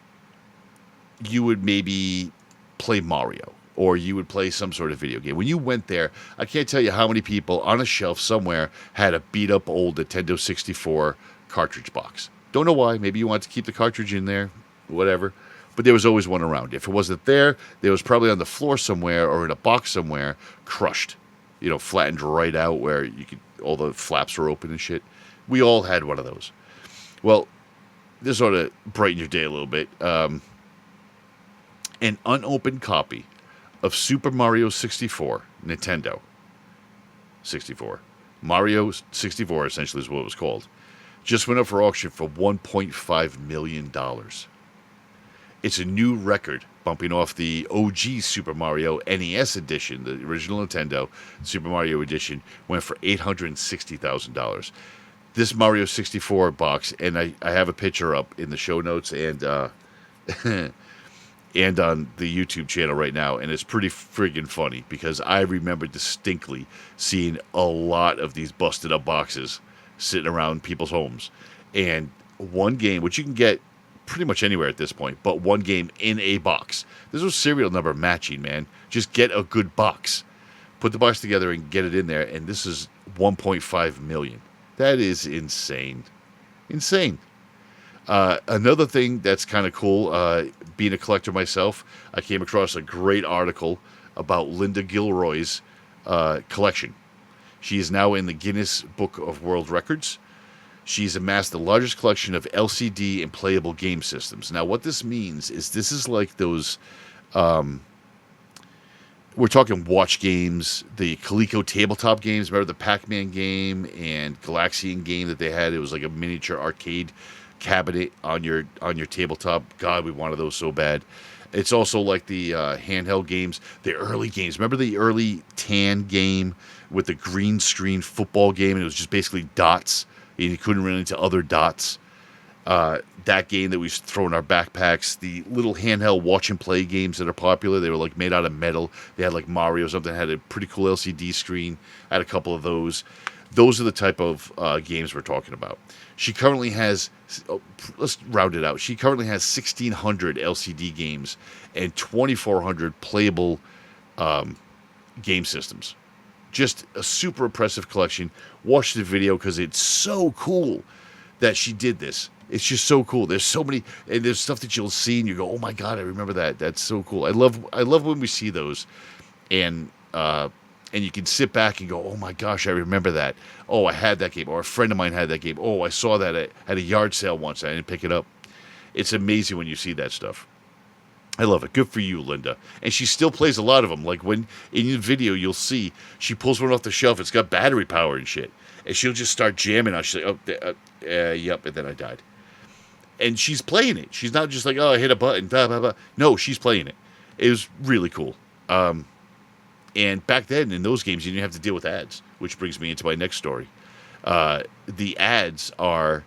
you would maybe play Mario. Or you would play some sort of video game. When you went there, I can't tell you how many people on a shelf somewhere had a beat-up old Nintendo 64 cartridge box. Don't know why. Maybe you wanted to keep the cartridge in there. Whatever. But there was always one around. If it wasn't there, there was probably on the floor somewhere or in a box somewhere, crushed. Flattened right out where all the flaps were open and shit. We all had one of those. Well, this ought to brighten your day a little bit. An unopened copy of Super Mario 64, Nintendo 64. Mario 64 essentially is what it was called. Just went up for auction for $1.5 million. It's a new record, bumping off the OG Super Mario NES edition, the original Nintendo Super Mario edition, went for $860,000. This Mario 64 box, and I have a picture up in the show notes and and on the YouTube channel right now, and it's pretty friggin' funny because I remember distinctly seeing a lot of these busted up boxes sitting around people's homes. And one game, which you can get pretty much anywhere at this point, but one game in a box. There's no serial number matching, man. Just get a good box. Put the box together and get it in there, and this is $1.5 million. That is insane. Insane. Another thing that's kind of cool, being a collector myself, I came across a great article about Linda Gilroy's collection. She is now in the Guinness Book of World Records. She's amassed the largest collection of LCD and playable game systems. Now, what this means is this is like those... we're talking watch games, the Coleco tabletop games. Remember the Pac-Man game and Galaxian game that they had? It was like a miniature arcade cabinet on your tabletop. God, we wanted those so bad. It's also like the handheld games, the early games. Remember the early Tan game with the green screen football game, and it was just basically dots, and you couldn't run into other dots. That game that we used to throw in our backpacks, the little handheld watch and play games that are popular. They were like made out of metal. They had like Mario or something, had a pretty cool LCD screen. I had a couple of those. Those are the type of games we're talking about. She currently has, let's round it out. She currently has 1,600 LCD games and 2,400 playable game systems. Just a super impressive collection. Watch the video because it's so cool that she did this. It's just so cool. There's so many, and there's stuff that you'll see and you go, "Oh my God, I remember that. That's so cool." I love when we see those, and you can sit back and go, "Oh my gosh, I remember that. Oh, I had that game, or a friend of mine had that game. Oh, I saw that at a yard sale once. I didn't pick it up." It's amazing when you see that stuff. I love it. Good for you, Linda. And she still plays a lot of them. Like when in your video, you'll see she pulls one off the shelf. It's got battery power and shit, and she'll just start jamming on. She's like, "Yep," and then I died. And she's playing it. She's not just like, "Oh, I hit a button." Blah, blah, blah. No, she's playing it. It was really cool. And back then, in those games, you didn't have to deal with ads, which brings me into my next story. The ads are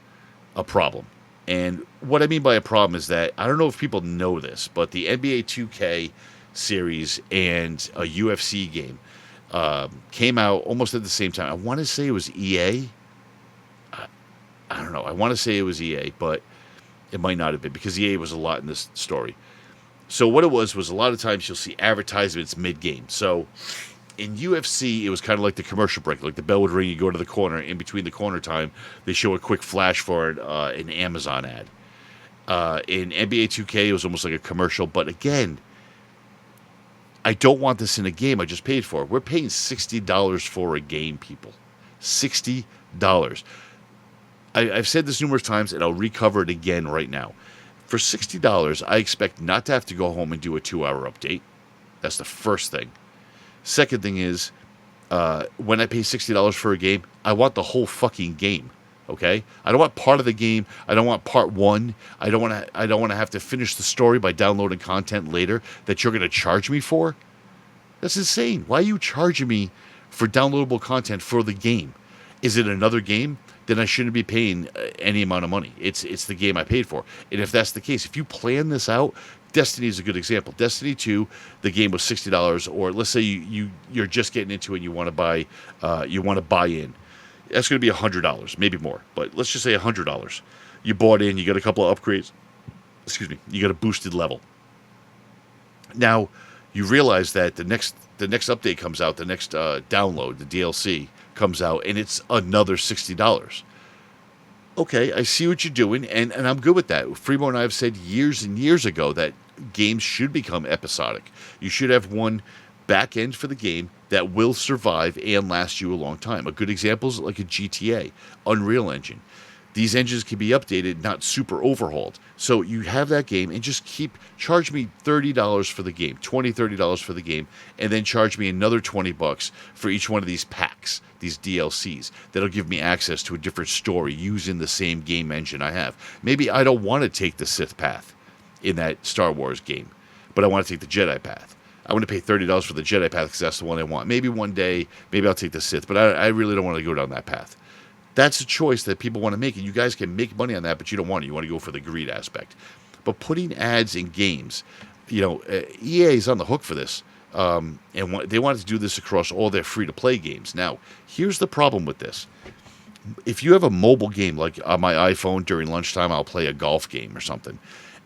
a problem. And what I mean by a problem is that, I don't know if people know this, but the NBA 2K series and a UFC game came out almost at the same time. I want to say it was EA. I don't know. I want to say it was EA, but it might not have been, because EA was a lot in this story. So what it was a lot of times you'll see advertisements mid-game. So in UFC, it was kind of like the commercial break. Like the bell would ring, you go to the corner. In between the corner time, they show a quick flash for an Amazon ad. In NBA 2K, it was almost like a commercial. But again, I don't want this in a game I just paid for. We're paying $60 for a game, people. $60. I've said this numerous times, and I'll recover it again right now. For $60, I expect not to have to go home and do a 2-hour update. That's the first thing. Second thing is, when I pay $60 for a game, I want the whole fucking game. Okay? I don't want part of the game. I don't want part one. I don't want to have to finish the story by downloading content later that you're going to charge me for. That's insane. Why are you charging me for downloadable content for the game? Is it another game? Then I shouldn't be paying any amount of money. It's the game I paid for. And if that's the case, if you plan this out, Destiny is a good example. Destiny 2, the game was $60, or let's say you're just getting into it and you want to buy in. That's going to be $100, maybe more. But let's just say $100. You bought in, you got a couple of upgrades. Excuse me, you got a boosted level. Now, you realize that the next update comes out, the next download, the DLC comes out, and it's another $60. Okay, I see what you're doing, and I'm good with that. Freebo and I have said years and years ago that games should become episodic. You should have one back end for the game that will survive and last you a long time. A good example is like a GTA, Unreal Engine. These engines can be updated, not super overhauled. So you have that game and just charge me $30 for the game, $30 for the game, and then charge me another $20 for each one of these packs, these DLCs. That'll give me access to a different story using the same game engine I have. Maybe I don't want to take the Sith path in that Star Wars game, but I want to take the Jedi path. I want to pay $30 for the Jedi path because that's the one I want. Maybe one day, maybe I'll take the Sith, but I really don't want to go down that path. That's a choice that people want to make, and you guys can make money on that, but you don't want to. You want to go for the greed aspect. But putting ads in games, EA is on the hook for this, and they wanted to do this across all their free-to-play games. Now, here's the problem with this. If you have a mobile game, like on my iPhone during lunchtime, I'll play a golf game or something,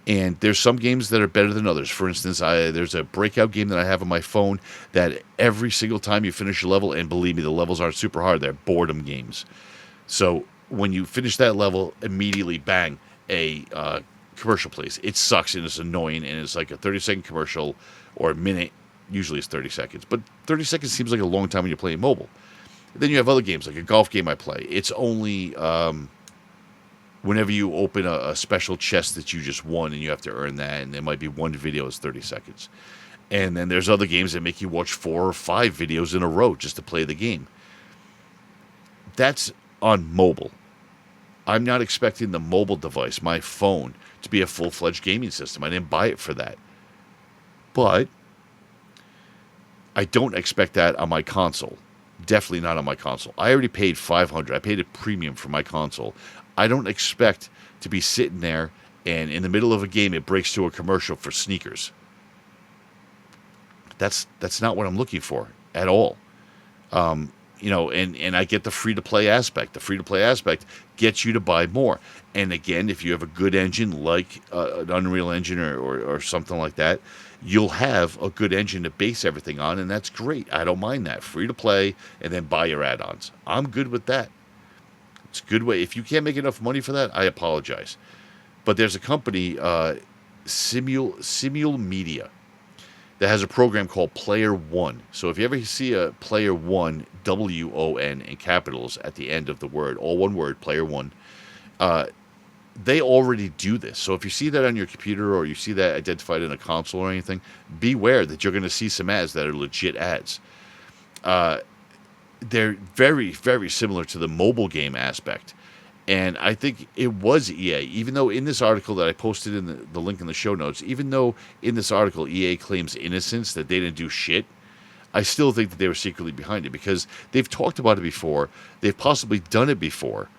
and there's some games that are better than others. For instance, there's a breakout game that I have on my phone that every single time you finish a level, and believe me, the levels aren't super hard. They're boredom games. So when you finish that level, immediately, bang, a commercial plays. It sucks and it's annoying, and it's like a 30-second commercial or a minute. Usually it's 30 seconds. But 30 seconds seems like a long time when you're playing mobile. Then you have other games, like a golf game I play. It's only whenever you open a special chest that you just won, and you have to earn that, and there might be one video that's 30 seconds. And then there's other games that make you watch 4 or 5 videos in a row just to play the game. That's on mobile. I'm not expecting the mobile device, my phone, to be a full-fledged gaming system. I didn't buy it for that. But I don't expect that on my console. Definitely not on my console. I already paid $500. I paid a premium for my console. I don't expect to be sitting there and in the middle of a game it breaks to a commercial for sneakers. That's not what I'm looking for at all. And I get the free-to-play aspect. The free-to-play aspect gets you to buy more. And again, if you have a good engine like an Unreal Engine or something like that, you'll have a good engine to base everything on, and that's great. I don't mind that. Free-to-play, and then buy your add-ons. I'm good with that. It's a good way. If you can't make enough money for that, I apologize. But there's a company, Simul Media, that has a program called Player One. So if you ever see a Player One, W-O-N in capitals at the end of the word, all one word, Player One, they already do this. So if you see that on your computer or you see that identified in a console or anything, beware that you're going to see some ads that are legit ads. They're very, very similar to the mobile game aspect. And I think it was EA, even though in this article that I posted in the link in the show notes, even though in this article EA claims innocence, that they didn't do shit, I still think that they were secretly behind it because they've talked about it before. They've possibly done it before.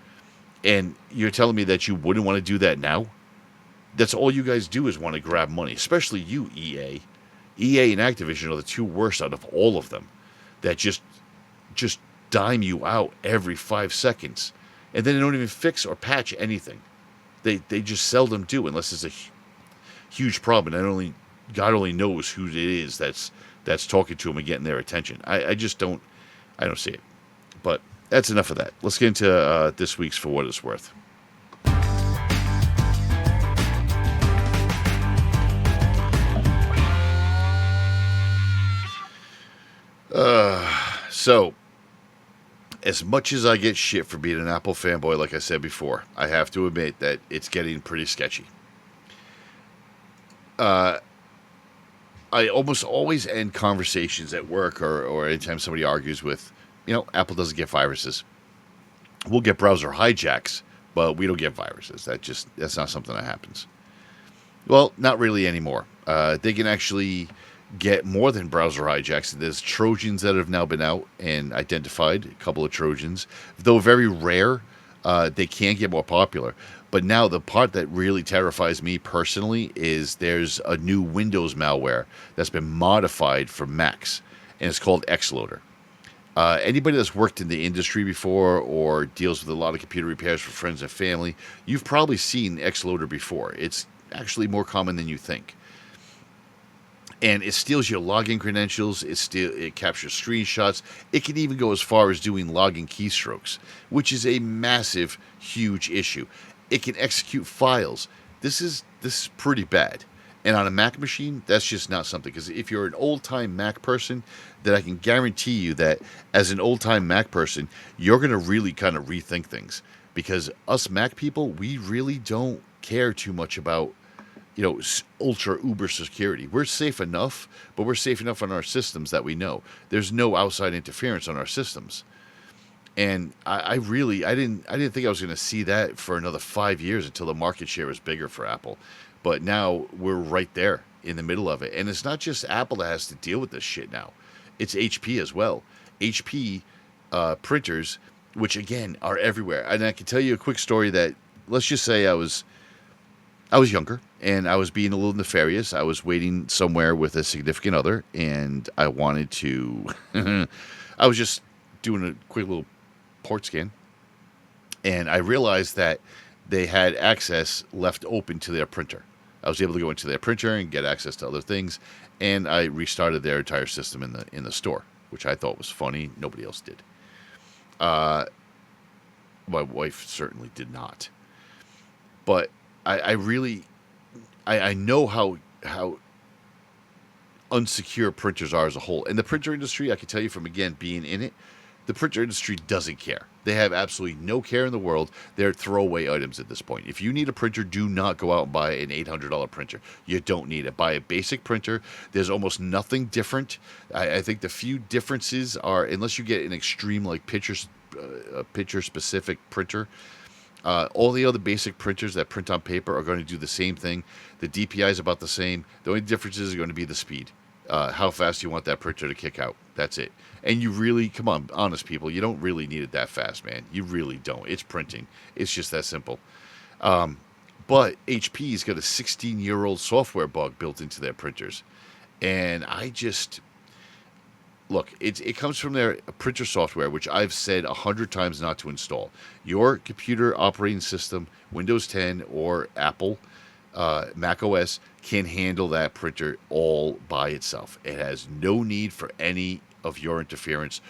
And you're telling me that you wouldn't want to do that now? That's all you guys do is want to grab money, especially you, EA. EA and Activision are the two worst out of all of them that just dime you out every 5 seconds. And then they don't even fix or patch anything. They just seldom do unless it's a huge problem. And not only God only knows who it is that's talking to them and getting their attention. I just don't see it. But that's enough of that. Let's get into this week's For What It's Worth. So, as much as I get shit for being an Apple fanboy, like I said before, I have to admit that it's getting pretty sketchy. I almost always end conversations at work or anytime somebody argues with, Apple doesn't get viruses. We'll get browser hijacks, but we don't get viruses. That's not something that happens. Well, not really anymore. They can actually get more than browser hijacks. There's Trojans that have now been out and identified, a couple of Trojans. Though very rare, they can get more popular. But now the part that really terrifies me personally is there's a new Windows malware that's been modified for Macs, and it's called Xloader. Anybody that's worked in the industry before or deals with a lot of computer repairs for friends and family, you've probably seen Xloader before. It's actually more common than you think. And it steals your login credentials. It captures screenshots. It can even go as far as doing login keystrokes, which is a massive, huge issue. It can execute files. This is pretty bad. And on a Mac machine, that's just not something. Because if you're an old-time Mac person, then I can guarantee you that as an old-time Mac person, you're going to really kind of rethink things. Because us Mac people, we really don't care too much about ultra uber security. We're safe enough, but we're safe enough on our systems that we know there's no outside interference on our systems. And I didn't think I was going to see that for another 5 years until the market share is bigger for Apple. But now we're right there in the middle of it. And it's not just Apple that has to deal with this shit now. It's HP as well. HP printers, which again are everywhere. And I can tell you a quick story that, let's just say I was younger and I was being a little nefarious. I was waiting somewhere with a significant other and I wanted to, I was just doing a quick little port scan and I realized that they had access left open to their printer. I was able to go into their printer and get access to other things, and I restarted their entire system in the store, which I thought was funny. Nobody else did. My wife certainly did not. But I know how unsecure printers are as a whole. And the printer industry, I can tell you from, again, being in it, the printer industry doesn't care. They have absolutely no care in the world. They're throwaway items at this point. If you need a printer, do not go out and buy an $800 printer. You don't need it. Buy a basic printer. There's almost nothing different. I think the few differences are, unless you get an extreme like picture-specific printer, all the other basic printers that print on paper are going to do the same thing. The DPI is about the same. The only differences are going to be the speed. How fast you want that printer to kick out. That's it. And you really, come on, honest people, you don't really need it that fast, man. You really don't. It's printing. It's just that simple. But HP's got a 16-year-old software bug built into their printers. And look, it comes from their printer software, which I've said 100 times not to install. Your computer operating system, Windows 10 or Apple, Mac OS, can handle that printer all by itself. It has no need for any of your interference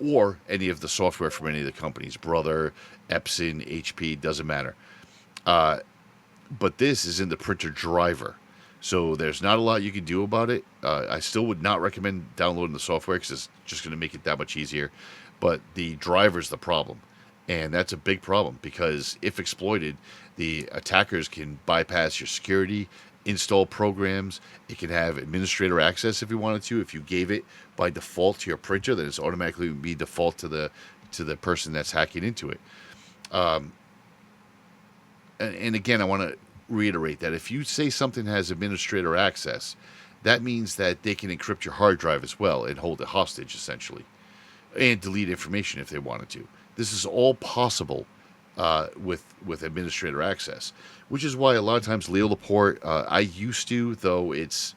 or any of the software from any of the companies. Brother, Epson, HP, doesn't matter. But this is in the printer driver. So there's not a lot you can do about it. I still would not recommend downloading the software because it's just going to make it that much easier. But the driver's the problem. And that's a big problem because if exploited, the attackers can bypass your security, install programs. It can have administrator access if you wanted to. If you gave it by default to your printer, then it's automatically be default to the person that's hacking into it. And again, I want to reiterate that if you say something has administrator access, that means that they can encrypt your hard drive as well and hold it hostage, essentially, and delete information if they wanted to. This is all possible with administrator access, which is why a lot of times Leo Laporte, I used to, though it's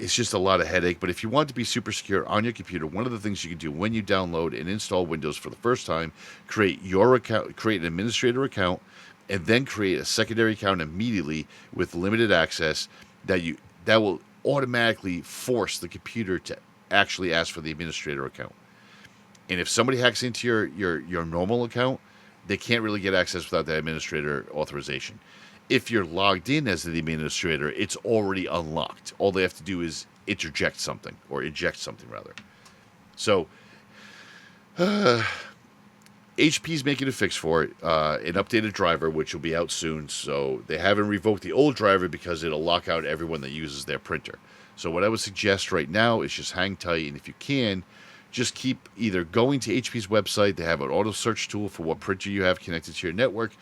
just a lot of headache. But if you want to be super secure on your computer, one of the things you can do when you download and install Windows for the first time, create your account, create an administrator account, and then create a secondary account immediately with limited access that that will automatically force the computer to actually ask for the administrator account. And if somebody hacks into your normal account, they can't really get access without that administrator authorization. If you're logged in as the administrator, it's already unlocked. All they have to do is eject something. So, HP's making a fix for it, an updated driver, which will be out soon. So they haven't revoked the old driver because it'll lock out everyone that uses their printer. So what I would suggest right now is just hang tight, and if you can, just keep either going to HP's website. They have an auto search tool for what printer you have connected to your network,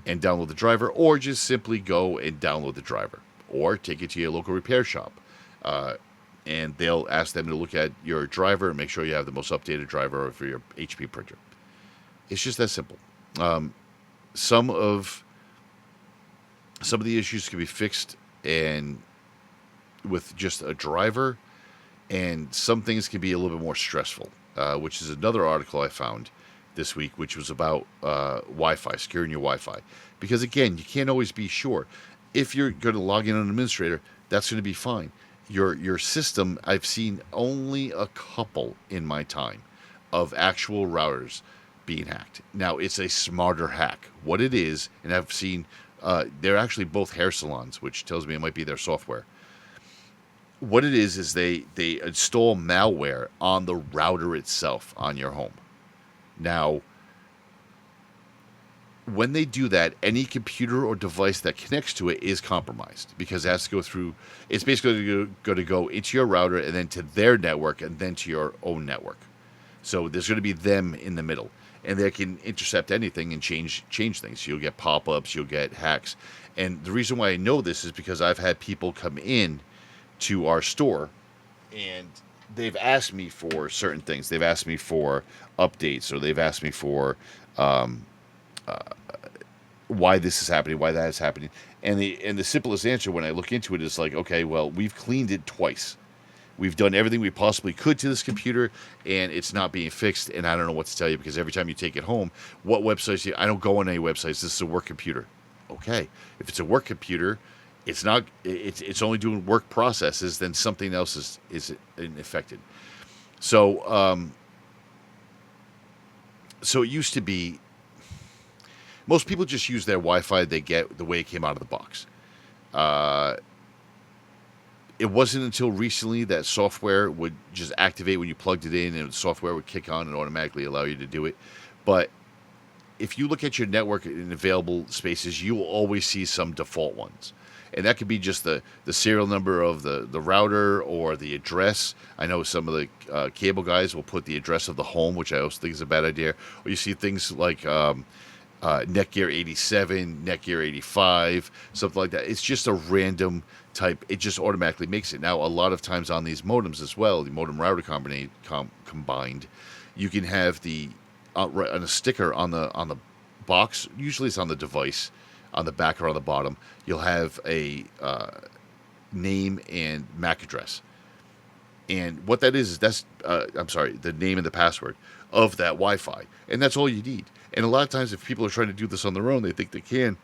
and download the driver, or just simply go and download the driver, or take it to your local repair shop, and they'll ask them to look at your driver and make sure you have the most updated driver for your HP printer. It's just that simple. Some of the issues can be fixed and with just a driver, and some things can be a little bit more stressful, which is another article I found this week, which was about Wi-Fi, securing your Wi-Fi. Because again, you can't always be sure. If you're going to log in on an administrator, that's going to be fine. Your system, I've seen only a couple in my time of actual routers being hacked. Now, it's a smarter hack. What it is, and I've seen, they're actually both hair salons, which tells me it might be their software. What it is they install malware on the router itself on your home. Now, when they do that, any computer or device that connects to it is compromised because it has to go through, it's basically going to go into your router and then to their network and then to your own network. So there's going to be them in the middle, and they can intercept anything and change things. You'll get pop-ups, you'll get hacks. And the reason why I know this is because I've had people come in to our store and they've asked me for certain things. They've asked me for updates, or they've asked me for why this is happening, why that is happening. And the simplest answer when I look into it is like, okay, well, we've cleaned it twice. We've done everything we possibly could to this computer, and it's not being fixed, and I don't know what to tell you, because every time you take it home, what websites I don't go on any websites. This is a work computer. Okay. If it's a work computer, it's not. It's only doing work processes. Then something else is infected. So so it used to be. Most people just use their Wi-Fi they get the way it came out of the box. It wasn't until recently that software would just activate when you plugged it in, and the software would kick on and automatically allow you to do it. But if you look at your network in available spaces, you will always see some default ones. And that could be just the serial number of the router or the address. I know some of the cable guys will put the address of the home, which I also think is a bad idea. Or you see things like Netgear 87, Netgear 85, something like that. It's just a random type. It just automatically makes it. Now, a lot of times on these modems as well, the modem router combined, you can have the on a sticker on the box. Usually it's on the device, on the back or on the bottom. You'll have a name and MAC address. And what that is that's, the name and the password of that Wi-Fi. And that's all you need. And a lot of times if people are trying to do this on their own, they think they can.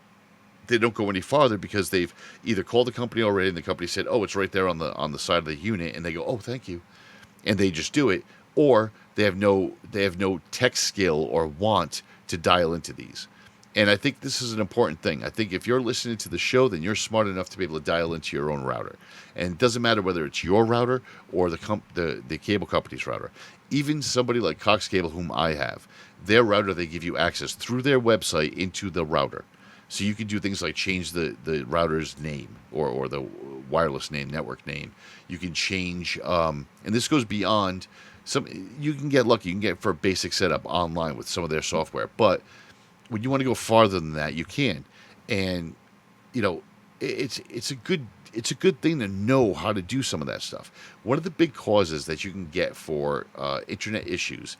They don't go any farther because they've either called the company already and the company said, oh, it's right there on the side of the unit. And they go, oh, thank you. And they just do it. Or they have no tech skill or want to dial into these. And I think this is an important thing. I think if you're listening to the show, then you're smart enough to be able to dial into your own router. And it doesn't matter whether it's your router or the cable company's router. Even somebody like Cox Cable, whom I have, their router, they give you access through their website into the router. So you can do things like change the router's name or the wireless name, network name. You can change, and this goes beyond you can get lucky. You can get for a basic setup online with some of their software. But when you want to go farther than that, you can. And, it's a good thing to know how to do some of that stuff. One of the big causes that you can get for internet issues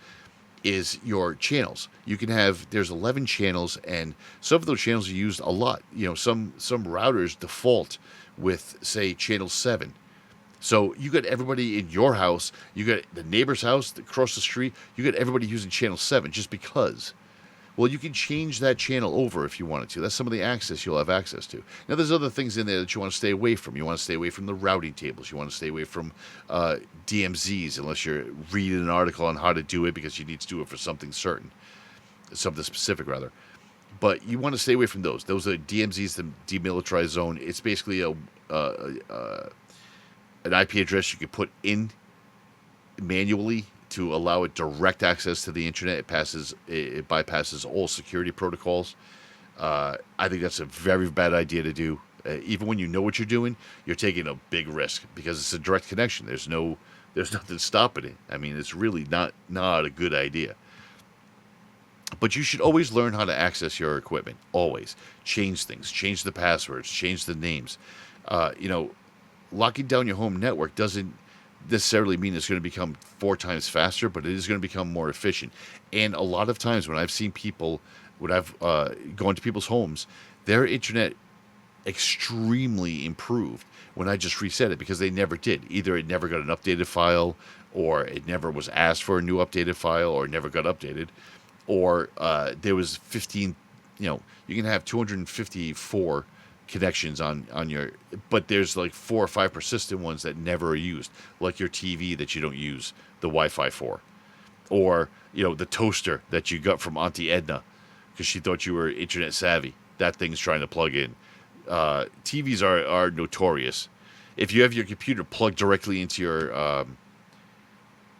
is your channels. You can there's 11 channels, and some of those channels are used a lot. Some routers default with, say, channel 7. So you got everybody in your house, you got the neighbor's house across the street, you got everybody using channel 7 just because. Well, you can change that channel over if you wanted to. That's some of the access you'll have access to. Now, there's other things in there that you want to stay away from. You want to stay away from the routing tables. You want to stay away from DMZs unless you're reading an article on how to do it because you need to do it for something certain, something specific, rather. But you want to stay away from those. Those are DMZs, the demilitarized zone. It's basically an IP address you can put in manually to allow it direct access to the internet. It bypasses all security protocols. I think that's a very bad idea to do. Even when you know what you're doing, you're taking a big risk because it's a direct connection. There's nothing stopping it. I mean, it's really not a good idea. But you should always learn how to access your equipment. Always. Change things. Change the passwords. Change the names. Locking down your home network doesn't necessarily mean it's going to become 4 times faster, but it is going to become more efficient. And a lot of times when I've seen people, when I've gone to people's homes, their internet extremely improved when I just reset it because they never did. Either it never got an updated file, or it never was asked for a new updated file, or it never got updated. Or there was 15, you can have 254 connections on your, but there's like 4 or 5 persistent ones that never are used, like your TV that you don't use the Wi-Fi for, or the toaster that you got from Auntie Edna because she thought you were internet savvy. That thing's trying to plug in. TVs are notorious. If you have your computer plugged directly into your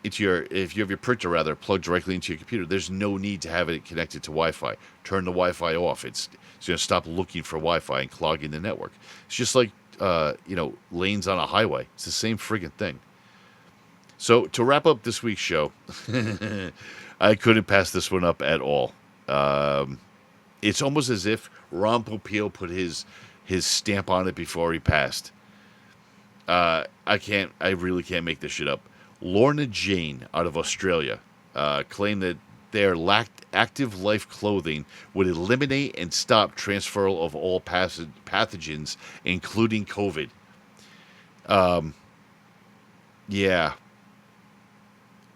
if you have your printer rather plugged directly into your computer, there's no need to have it connected to Wi-Fi. Turn the Wi-Fi off. It's going to stop looking for Wi-Fi and clogging the network. It's just like lanes on a highway. It's the same friggin' thing. So to wrap up this week's show, I couldn't pass this one up at all. It's almost as if Ron Popeil put his stamp on it before he passed. I really can't make this shit up. Lorna Jane out of Australia claimed that their active life clothing would eliminate and stop transfer of all pathogens, including COVID. Yeah.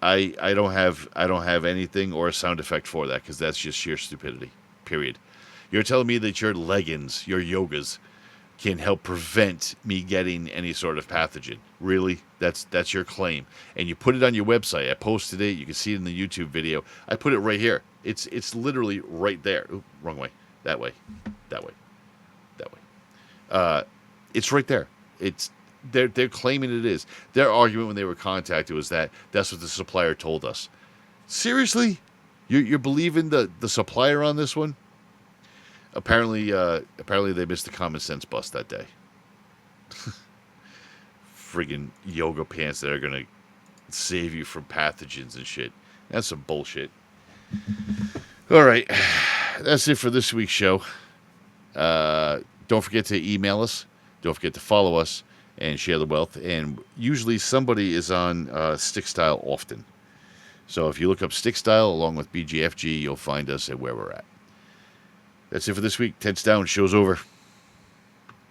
I don't have anything or a sound effect for that because that's just sheer stupidity. Period. You're telling me that your leggings, your yogas, can help prevent me getting any sort of pathogen. Really? That's your claim. And you put it on your website. I posted it. You can see it in the YouTube video. I put it right here. It's literally right there. Ooh, wrong way. That way. That way. That way. It's right there. They're claiming it is. Their argument when they were contacted was that that's what the supplier told us. Seriously? You're believing the supplier on this one? Apparently they missed the common sense bus that day. Friggin' yoga pants that are gonna save you from pathogens and shit. That's some bullshit. All right, that's it for this week's show. Don't forget to email us. Don't forget to follow us and share the wealth. And usually somebody is on Stick Style often. So if you look up Stick Style along with BGFG, you'll find us at where we're at. That's it for this week. Ted's down. Show's over.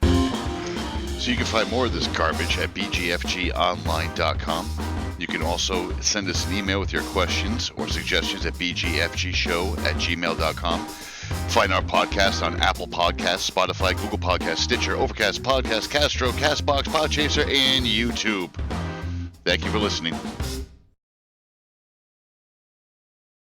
So you can find more of this garbage at bgfgonline.com. You can also send us an email with your questions or suggestions at bgfgshow@gmail.com. Find our podcast on Apple Podcasts, Spotify, Google Podcasts, Stitcher, Overcast, Podcast, Castro, Castbox, Podchaser, and YouTube. Thank you for listening.